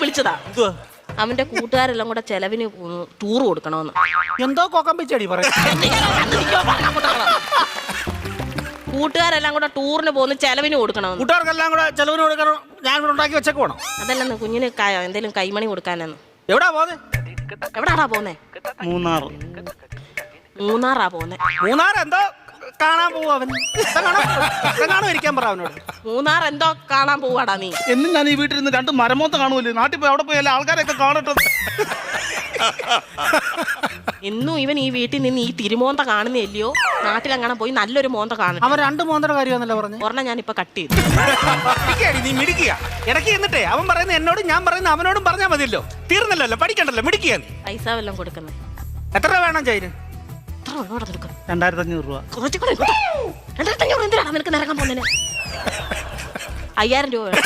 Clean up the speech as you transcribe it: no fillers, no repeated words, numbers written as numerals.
വിളിച്ചതാ. അവന്റെ കൂട്ടുകാരെല്ലാം കൂടെ ചെലവിന് ടൂർ കൊടുക്കണമെന്ന്. എന്തോ കൊക്കം പിച്ചടി പറയാം. കൂട്ടുകാരെല്ലാം കൂടെ ടൂറിന് പോകുന്ന ചെലവിന് കൊടുക്കണമെന്ന്. കൂട്ടുകാർക്കെല്ലാം കൂടെ ചെലവിന് കൊടുക്കണം. ഞാൻ ഇവിടെ ഉണ്ടാക്കി വെച്ചേക്ക് വേണം. അതല്ലെന്ന് കുഞ്ഞിന് എന്തേലും കൈമണി കൊടുക്കാനെന്ന്. എവിടാ പോന്നെ? എവിടാടാ പോന്നെ? മൂന്നാറാ പോന്നെ. മൂന്നാർ എന്തോ കാണാൻ പോവാ അവൻ. കാണാൻ ഇരിക്കാൻ പറ അവനോട്. മൂന്നാർ എന്തോ കാണാൻ പോവാടാ നീ. എന്നും ഞാൻ ഈ വീട്ടിൽ നിന്ന് 2 മരമോത്ത കാണുമല്ലേ. നാട്ടിൽ പോയി അവിടെ പോയി എല്ലാ ആൾക്കാരെയൊക്കെ കാണട്ടെ. എന്നും ഇവൻ ഈ വീട്ടിൽ നിന്ന് ഈ തിരുമോന്ത കാണുന്നില്ലയോ. നാട്ടിലങ്ങനെ പോയി നല്ലൊരു മോന്ത കാണും. അവൻ 2 മോന്തയുടെ കാര്യമാണല്ലോ പറഞ്ഞു. ഒരെണ്ണം ഞാനിപ്പോ കട്ട് ചെയ്തു. നീ മിടിക്കുക. ഇടയ്ക്ക് എന്നിട്ടേ അവൻ പറയുന്നത് എന്നോടും ഞാൻ പറയുന്നത് അവനോടും പറഞ്ഞാൽ മതിയല്ലോ. തീർന്നല്ലോ, പഠിക്കണ്ടല്ലോ, മിടിക്കുക. പൈസ വല്ലതും കൊടുക്കുന്നത്. എത്ര രൂപ വേണം ചൈന്? 2500 രൂപ. 2500 എന്തിനാണ് നിനക്ക് നിറങ്ങാൻ പോകുന്നതിന്? 5000 രൂപ വേണം.